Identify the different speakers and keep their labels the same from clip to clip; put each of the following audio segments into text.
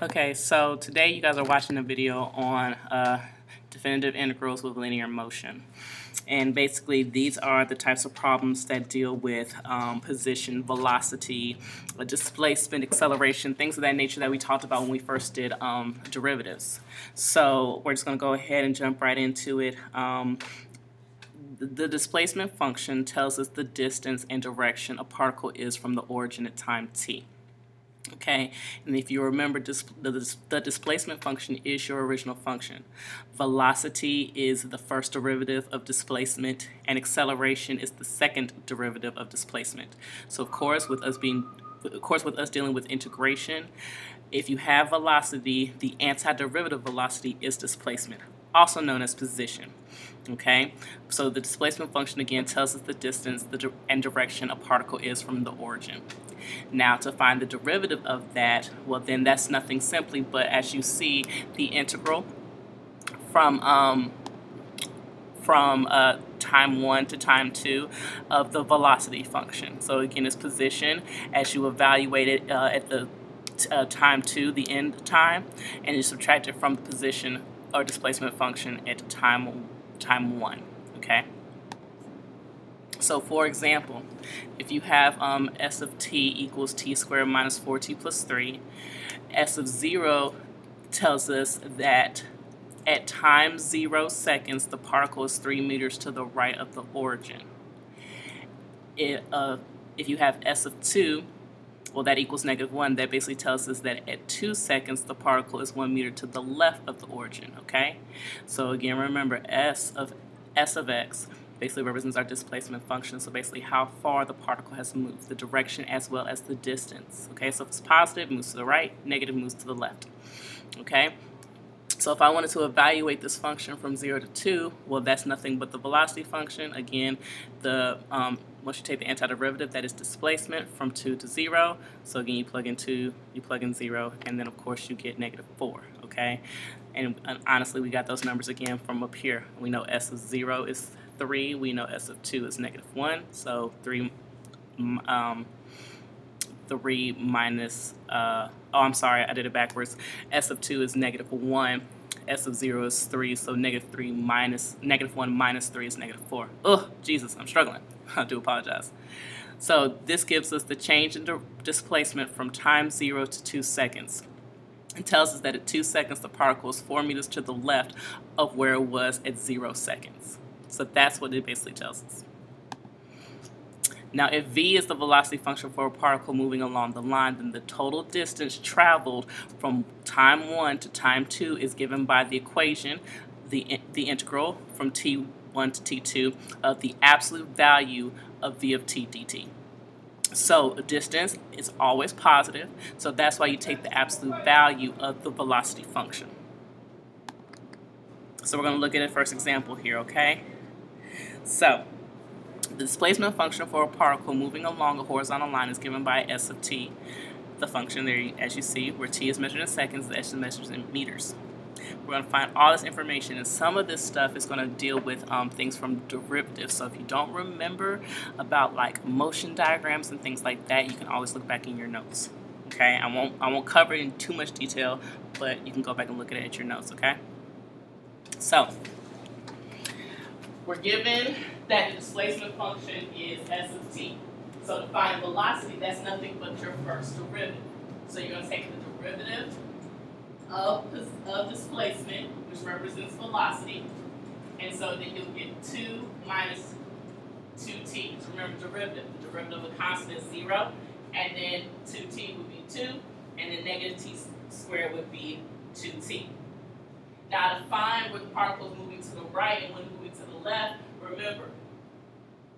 Speaker 1: Okay, so today you guys are watching a video on definitive integrals with linear motion. And basically these are the types of problems that deal with position, velocity, displacement, acceleration, things of that nature that we talked about when we first did derivatives. So we're just going to go ahead and jump right into it. The displacement function tells us the distance and direction a particle is from the origin at time t. Okay, and if you remember, the displacement function is your original function. Velocity is the first derivative of displacement, and acceleration is the second derivative of displacement. So, of course, with us dealing with integration, if you have velocity, the antiderivative velocity is displacement, also known as position. Okay, so the displacement function again tells us the distance and direction a particle is from the origin. Now to find the derivative of that, well then that's nothing simply but, as you see, the integral from time 1 to time 2 of the velocity function. So again, it's position as you evaluate it at the time 2, the end time, and you subtract it from the position or displacement function at time 1. Okay. So for example, if you have s of t equals t squared minus 4t plus 3, s of 0 tells us that at time 0 seconds, the particle is 3 meters to the right of the origin. If you have s of 2, well, that equals -1. That basically tells us that at 2 seconds, the particle is 1 meter to the left of the origin, okay? So again, remember, s of x basically represents our displacement function, so basically how far the particle has moved, the direction as well as the distance, okay? So if it's positive, it moves to the right, negative moves to the left, okay? So if I wanted to evaluate this function from 0 to 2, well, that's nothing but the velocity function. Again, once you take the antiderivative, that is displacement from 2 to 0. So again, you plug in 2, you plug in 0, and then of course you get -4, okay? And honestly, we got those numbers again from up here. We know s of 0 is 3, we know s of 2 is -1, so 3 minus, oh, I'm sorry, I did it backwards. S of 2 is -1, S of 0 is 3, so -1 minus 3 is -4. Ugh, Jesus, I'm struggling. I do apologize. So this gives us the change in displacement from time 0 to 2 seconds. It tells us that at 2 seconds, the particle is 4 meters to the left of where it was at 0 seconds. So that's what it basically tells us. Now, if v is the velocity function for a particle moving along the line, then the total distance traveled from time 1 to time 2 is given by the equation, the integral from t1 to t2 of the absolute value of v of t dt. So distance is always positive, so that's why you take the absolute value of the velocity function. So we're going to look at a first example here, okay? So the displacement function for a particle moving along a horizontal line is given by s of t, the function there, as you see, where t is measured in seconds, s is measured in meters. We're going to find all this information, and some of this stuff is going to deal with things from derivatives. So if you don't remember about like motion diagrams and things like that, you can always look back in your notes. Okay, I won't cover it in too much detail, but you can go back and look at it at your notes. Okay, so we're given that the displacement function is s of t. So to find velocity, that's nothing but your first derivative. So you're going to take the derivative of displacement, which represents velocity, and so then you'll get 2 minus 2t. So remember derivative. The derivative of a constant is 0, and then 2t would be 2, and then -t squared would be 2t. Now to find when the particle is moving to the right and when it's moving to the left, remember,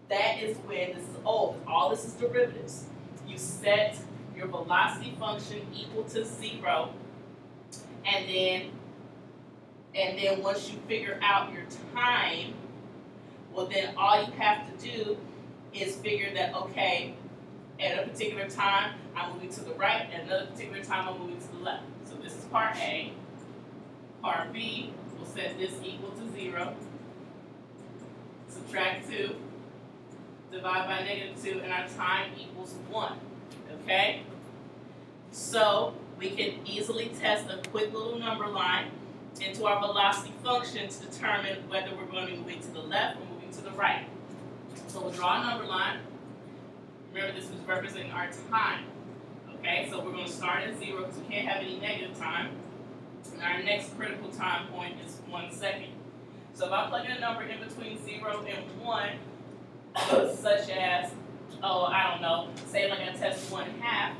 Speaker 1: that is when this is all this is derivatives. You set your velocity function equal to 0, and then once you figure out your time, well then all you have to do is figure that, okay, at a particular time I'm moving to the right, at another particular time I'm moving to the left. So this is part A. Part B, we'll set this equal to 0, subtract 2, divide by -2, and our time equals 1, okay? So we can easily test a quick little number line into our velocity function to determine whether we're going to be moving to the left or moving to the right. So we'll draw a number line. Remember, this is representing our time. Okay, so we're going to start at 0 because we can't have any negative time. And our next critical time point is 1 second. So if I plug in a number in between 0 and 1, such as, oh, I don't know, say like I test 1/2,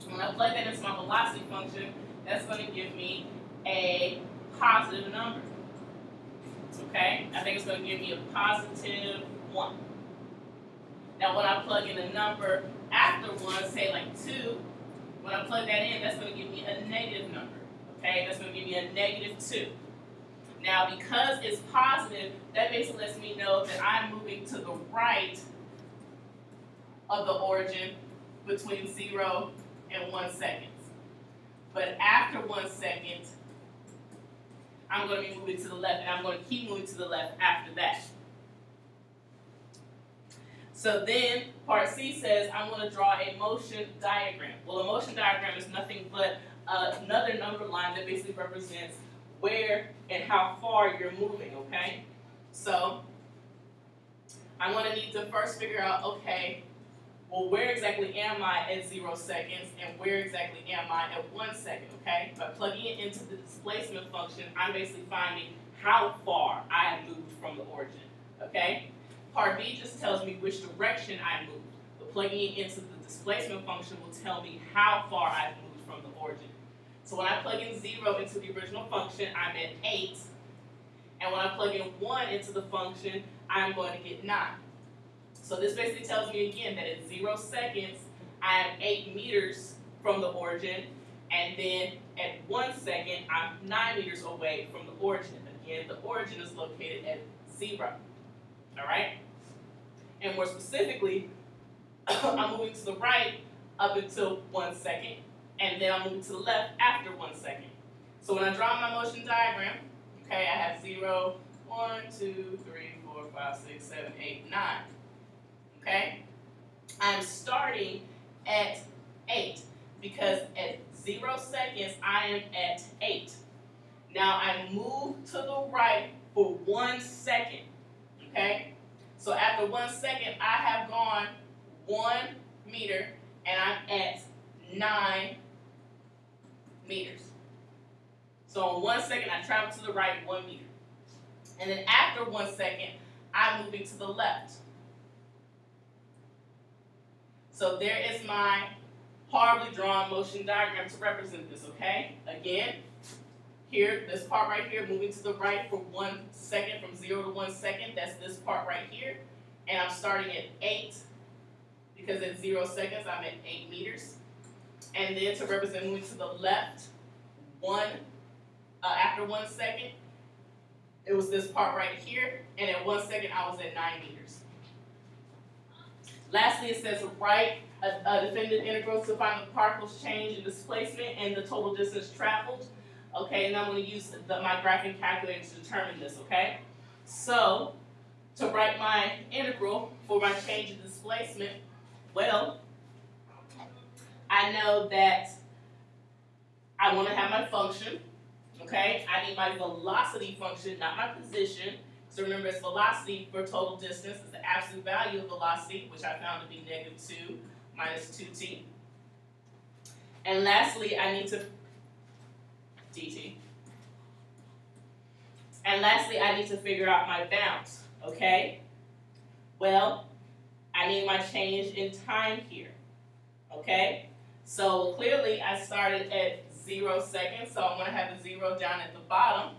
Speaker 1: when I plug that into my velocity function, that's going to give me a positive number. Okay, I think it's going to give me a positive 1. Now when I plug in a number after 1, say like 2, when I plug that in, that's going to give me a negative number. Okay, that's going to give me a negative 2. Now because it's positive, that basically lets me know that I'm moving to the right of the origin between 0 and 1 second. But after 1 second, I'm going to be moving to the left, and I'm going to keep moving to the left after that. So then, part C says I'm going to draw a motion diagram. Well, a motion diagram is nothing but another number line that basically represents where and how far you're moving, okay? So I'm going to need to first figure out, okay, well, where exactly am I at 0 seconds, and where exactly am I at 1 second, okay? By plugging it into the displacement function, I'm basically finding how far I have moved from the origin, okay? Part B just tells me which direction I moved, but plugging it into the displacement function will tell me how far I've moved from the origin. So when I plug in 0 into the original function, I'm at 8, and when I plug in 1 into the function, I'm going to get 9. So this basically tells me again that at 0 seconds, I am 8 meters from the origin, and then at 1 second, I'm 9 meters away from the origin. Again, the origin is located at 0. All right? And more specifically, I'm moving to the right up until 1 second, and then I'm moving to the left after 1 second. So when I draw my motion diagram, okay, I have 0, 1, 2, 3, 4, 5, 6, 7, 8, 9. Okay? I'm starting at 8 because at 0 seconds, I am at 8. Now I move to the right for 1 second. Okay? So after 1 second, I have gone 1 meter and I'm at 9 meters. So in 1 second, I travel to the right 1 meter. And then after 1 second, I'm moving to the left. So there is my horribly drawn motion diagram to represent this, okay? Again, here, this part right here, moving to the right for 1 second, from 0 to 1 second, that's this part right here. And I'm starting at 8, because at 0 seconds, I'm at 8 meters. And then to represent moving to the left, after 1 second, it was this part right here, and at 1 second, I was at 9 meters. Lastly, it says write a definitive integral to find the particle's change in displacement and the total distance traveled. Okay, and I'm going to use my graphing calculator to determine this, okay? So, to write my integral for my change in displacement, well, I know that I want to have my function, okay? I need my velocity function, not my position. So remember, it's velocity for total distance. It's the absolute value of velocity, which I found to be -2 minus 2t. And lastly, I need to dt. And lastly, I need to figure out my bounds, okay? Well, I need my change in time here, okay? So clearly, I started at 0 seconds, so I'm going to have a 0 down at the bottom.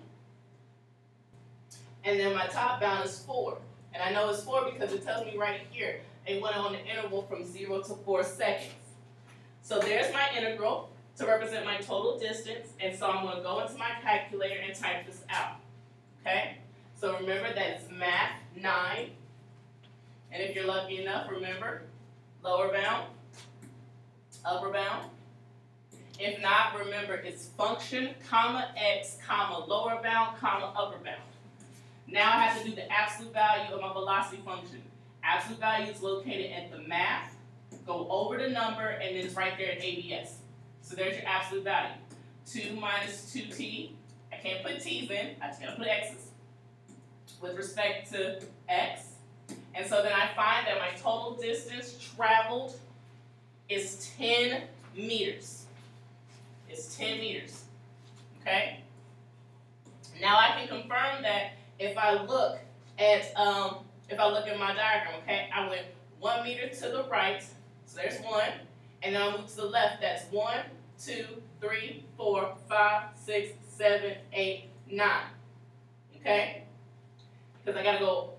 Speaker 1: And then my top bound is 4. And I know it's 4 because it tells me right here, it went on the interval from 0 to 4 seconds. So there's my integral to represent my total distance. And so I'm going to go into my calculator and type this out. Okay? So remember that it's math 9. And if you're lucky enough, remember, lower bound, upper bound. If not, remember it's function, comma, x, comma, lower bound, comma, upper bound. Now I have to do the absolute value of my velocity function. Absolute value is located at the math, go over the number, and then it's right there at ABS. So there's your absolute value. 2 minus 2t. I can't put t's in. I just gotta put x's with respect to x. And so then I find that my total distance traveled is 10 meters. It's 10 meters. Okay? Now I can confirm that if I look at my diagram, okay, I went 1 meter to the right, so there's 1, and then I move to the left, that's 1, 2, 3, 4, 5, 6, 7, 8, 9. Okay? Because I gotta go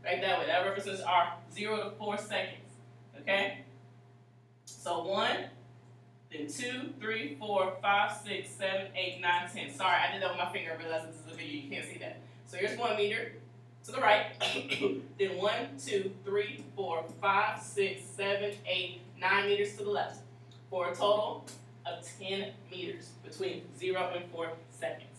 Speaker 1: right that way. That represents our 0 to 4 seconds. Okay? So 1, then 2, 3, 4, 5, 6, 7, 8, 9, 10. Sorry, I did that with my finger. I realized this is a video, you can't see that. So here's 1 meter to the right. Then 1, 2, 3, 4, 5, 6, 7, 8, 9 meters to the left. For a total of 10 meters between 0 and 4 seconds.